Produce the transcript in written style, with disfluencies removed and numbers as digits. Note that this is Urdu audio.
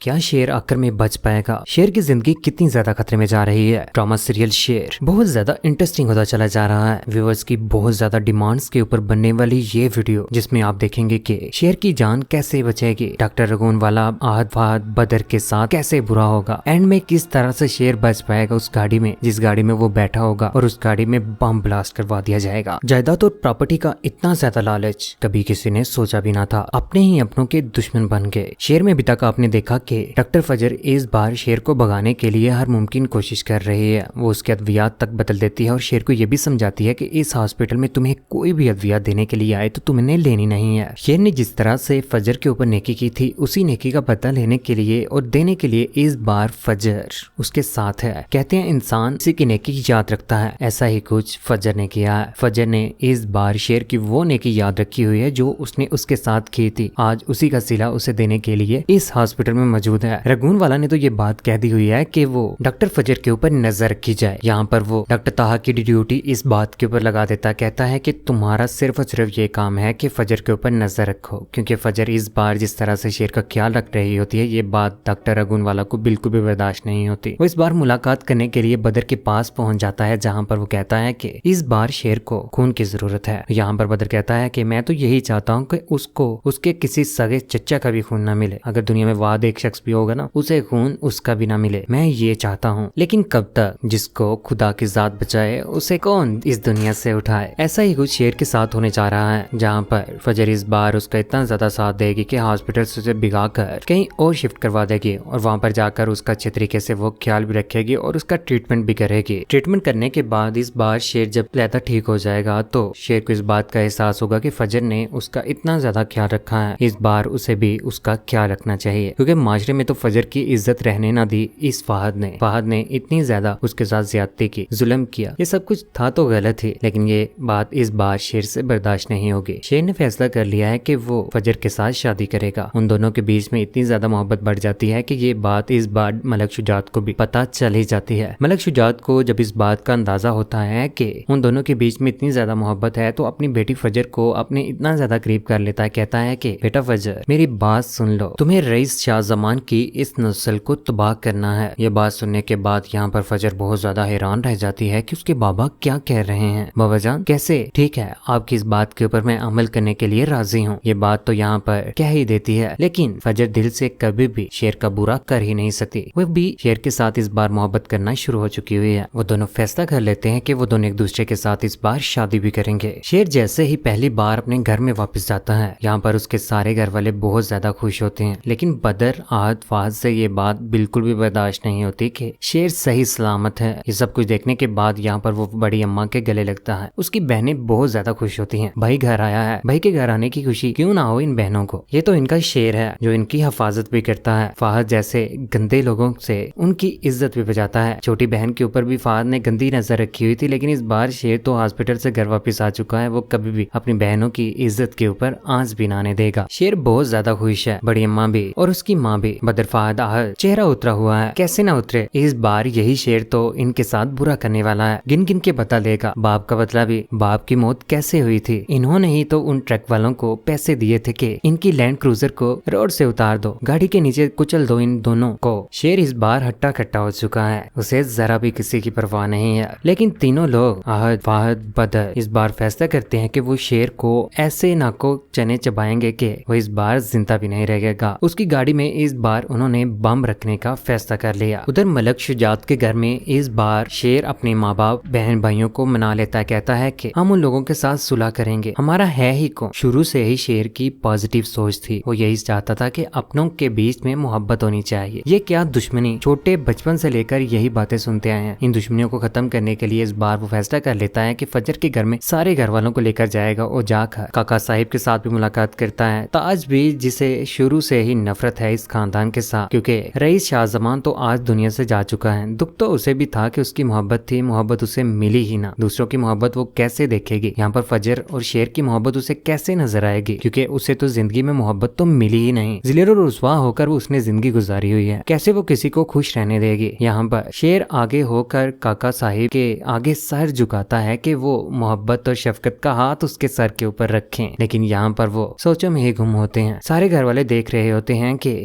کیا شیر آخر میں بچ پائے گا؟ شیر کی زندگی کتنی زیادہ خطرے میں جا رہی ہے؟ ڈرامہ سیریل شیر بہت زیادہ انٹرسٹنگ ہوتا چلا جا رہا ہے۔ ویورز کی بہت زیادہ ڈیمانڈز کے اوپر بننے والی یہ ویڈیو جس میں آپ دیکھیں گے کہ شیر کی جان کیسے بچے گی، ڈاکٹر رگون والا آہد فہد بدر کے ساتھ کیسے برا ہوگا، اینڈ میں کس طرح سے شیر بچ پائے گا اس گاڑی میں جس گاڑی میں وہ بیٹھا ہوگا اور اس گاڑی میں بم بلاسٹ کروا دیا جائے گا۔ جائیداد اور پراپرٹی کا اتنا زیادہ لالچ کبھی کسی نے سوچا بھی نہ تھا، اپنے ہی اپنوں کے دشمن بن گئے۔ شیر میں ابھی تک آپ نے دیکھا کہ ڈاکٹر فجر اس بار شیر کو بھگانے کے لیے ہر ممکن کوشش کر رہی ہے، وہ اس کے ادویات تک بدل دیتی ہے اور شیر کو یہ بھی سمجھاتی ہے کہ اس ہاسپٹل میں تمہیں کوئی بھی ادویات دینے کے لیے آئے تو تم نے لینی نہیں ہے۔ شیر نے جس طرح سے فجر کے اوپر نیکی کی تھی اسی نیکی کا بدلہ لینے کے لیے اور دینے کے لیے اس بار فجر اس کے ساتھ ہے۔ کہتے ہیں انسان اسی کی نیکی یاد رکھتا ہے، ایسا ہی کچھ فجر نے کیا ہے۔ فجر نے اس بار شیر کی وہ نیکی یاد رکھی ہوئی ہے جو اس نے اس کے ساتھ کی تھی، آج اسی کا صلہ اسے دینے کے لیے اس ہاسپٹل میں موجود ہے۔ رگون والا نے تو یہ بات کہہ دی ہوئی ہے کہ وہ ڈاکٹر فجر کے اوپر نظر رکھی جائے۔ یہاں پر وہ ڈاکٹر طاہا کی ڈیوٹی اس بات کے اوپر لگا دیتا، کہتا ہے کہ تمہارا صرف اور صرف یہ کام ہے کہ فجر کے اوپر نظر رکھو، کیونکہ فجر اس بار جس طرح سے شیر کا خیال رکھ رہی ہوتی ہے یہ بات ڈاکٹر رگون والا کو بالکل بھی برداشت نہیں ہوتی۔ وہ اس بار ملاقات کرنے کے لیے بدر کے پاس پہنچ جاتا ہے جہاں پر وہ کہتا ہے کہ اس بار شیر کو خون کی ضرورت ہے۔ یہاں پر بدر کہتا ہے کہ میں تو یہی چاہتا ہوں کہ اس کو اس کے کسی سگے چچا کا بھی خون نہ ملے، اگر دنیا میں واحد ایک شخص بھی ہوگا نا اسے خون اس کا بھی نہ ملے، میں یہ چاہتا ہوں، لیکن کب تک؟ جس کو خدا کی ذات بچائے اسے کون اس دنیا سے اٹھائے۔ ایسا ہی کچھ شیر کے ساتھ ہونے جا رہا ہے جہاں پر فجر اس بار اس کا اتنا زیادہ ساتھ دے گی کہ ہاسپٹل سے اسے بھگا کر کہیں اور شفٹ کروا دے گی اور وہاں پر جا کر اس کا اچھے طریقے سے وہ خیال بھی رکھے گی اور اس کا ٹریٹمنٹ بھی کرے گی۔ ٹریٹمنٹ کرنے کے بعد اس بار شیر جب لیتا ٹھیک ہو جائے گا تو شیر کو اس بات کا احساس ہوگا کہ فجر نے اس کا اتنا زیادہ خیال رکھا ہے، اس بار اسے بھی اس کا خیال رکھنا چاہیے، کیونکہ معاشرے میں تو فجر کی عزت رہنے نہ دی اس فہد نے اتنی زیادہ اس کے ساتھ زیادتی کی، ظلم کیا، یہ سب کچھ تھا تو غلط ہی، لیکن یہ بات اس بار شیر سے برداشت نہیں ہوگی۔ شیر نے فیصلہ کر لیا ہے کہ وہ فجر کے ساتھ شادی کرے گا۔ ان دونوں کے بیچ میں اتنی زیادہ محبت بڑھ جاتی ہے کہ یہ بات اس بار ملک شجاعت کو بھی پتہ چل ہی جاتی ہے۔ ملک شجاعت کو جب اس بات کا اندازہ ہوتا ہے کہ ان دونوں کے بیچ میں اتنی زیادہ محبت ہے تو اپنی بیٹی فجر کو اپنے اتنا زیادہ قریب کر لیتا ہے، کہتا ہے کہ بیٹا فجر میری بات سن لو، تمہیں رئیس شاہ زمان کی اس نسل کو تباہ کرنا ہے۔ یہ بات سننے کے بعد یہاں پر فجر بہت زیادہ حیران رہ جاتی ہے کہ اس کے بابا کیا کہہ رہے ہیں۔ بابا جان کیسے؟ ٹھیک ہے، آپ کی اس بات کے اوپر میں عمل کرنے کے لیے راضی ہوں، یہ بات تو یہاں پر کہہ ہی دیتی ہے، لیکن فجر دل سے کبھی بھی شیر کا برا کر ہی نہیں سکتی، وہ بھی شیر کے ساتھ اس بار محبت کرنا شروع ہو چکی ہوئی ہے۔ وہ دونوں فیصلہ کر لیتے ہیں کہ وہ دونوں ایک دوسرے کے ساتھ اس بار شادی بھی کریں گے۔ شیر جیسے ہی پہلی بار اپنے گھر میں واپس جاتا ہے یہاں پر اس کے سارے گھر والے بہت زیادہ خوش ہوتے ہیں، لیکن بدر آہد فہد سے یہ بات بالکل بھی برداشت نہیں ہوتی کہ شیر صحیح سلامت ہے۔ یہ سب کچھ دیکھنے کے بعد یہاں پر وہ بڑی اماں کے گلے لگتا ہے، اس کی بہنیں بہت زیادہ خوش ہوتی ہیں، بھائی گھر آیا ہے، بھائی کے گھر آنے کی خوشی کیوں نہ ہو ان بہنوں کو، یہ تو ان کا شیر ہے جو ان کی حفاظت بھی کرتا ہے۔ فہد جیسے گندے لوگوں سے ان کی عزت بھی بچاتا ہے۔ چھوٹی بہن کے اوپر بھی فہد نے گندی نظر رکھی ہوئی تھی، لیکن اس بار شیر تو ہاسپٹل سے گھر واپس آ چکا ہے، وہ کبھی بھی اپنی بہنوں کی عزت کے اوپر آنچ بھی نہ آنے دے گا۔ شیر بہت زیادہ خوش ہے، بڑی اماں بھی اور اس کی ماں بھی۔ بدر فہد آہد چہرہ اترا ہوا ہے، کیسے نہ اترے، اس بار یہی شیر تو ان کے ساتھ برا کرنے والا ہے، گن گن کے بتا دے گا۔ باپ کا بدلہ بھی، باپ کی موت کیسے ہوئی تھی، انہوں نے ہی تو ان ٹرک والوں کو پیسے دیے تھے کہ ان کی لینڈ کروزر کو روڈ سے اتار دو، گاڑی کے نیچے کچل دو ان دونوں کو۔ شیر اس بار ہٹا کٹا ہو چکا ہے، اسے ذرا بھی کسی کی پرواہ نہیں ہے، لیکن تینوں لوگ آہد فہد بدر اس بار فیصلہ کرتے ہیں کہ وہ شیر کو ایسے ناکو چنے چبائیں گے کہ وہ اس بار زندہ بھی نہیں رہے گا۔ اس کی گاڑی میں اس بار انہوں نے بم رکھنے کا فیصلہ کر لیا۔ ادھر ملک شجاعت کے گھر میں اس بار شیر اپنے ماں باپ بہن بھائیوں کو منا لیتا ہے، کہتا ہے کہ ہم ان لوگوں کے ساتھ صلح کریں گے، ہمارا ہے ہی کون۔ شروع سے ہی شیر کی پازیٹیو سوچ تھی، وہ یہی چاہتا تھا کہ اپنوں کے بیچ میں محبت ہونی چاہیے، یہ کیا دشمنی، چھوٹے بچپن سے لے کر یہی باتیں سنتے آئے ہیں۔ ان دشمنیوں کو ختم کرنے کے لیے اس بار وہ فیصلہ کر لیتا ہے کہ فجر کے گھر میں سارے گھر والوں کو لے کر جائے گا اور جا کر کاکا صاحب کے ساتھ بھی ملاقات کرتا ہے، تاج بھی جسے شروع سے ہی نفرت ہے اس خاندان کے ساتھ، کیونکہ رئیس شاہ زمان تو آج دنیا سے جا چکا ہے۔ دکھ تو اسے بھی تھا کہ اس کی محبت تھی، محبت اسے ملی ہی نہ، دوسروں کی محبت وہ کیسے دیکھے گی، یہاں پر فجر اور شیر کی محبت اسے کیسے نظر آئے گی، کیونکہ اسے تو زندگی میں محبت تو ملی ہی نہیں، ذلیل و رسوا ہو کر وہ اس نے زندگی گزاری ہوئی ہے، کیسے وہ کسی کو خوش رہنے دے گی۔ یہاں پر شیر آگے ہو کر کاکا صاحب کے آگے سر جھکاتا ہے کہ وہ محبت اور شفقت کا ہاتھ اس کے سر کے اوپر رکھیں، لیکن یہاں پر وہ سوچوں میں ہی گم ہوتے ہیں۔ سارے گھر والے دیکھ رہے ہوتے ہیں کہ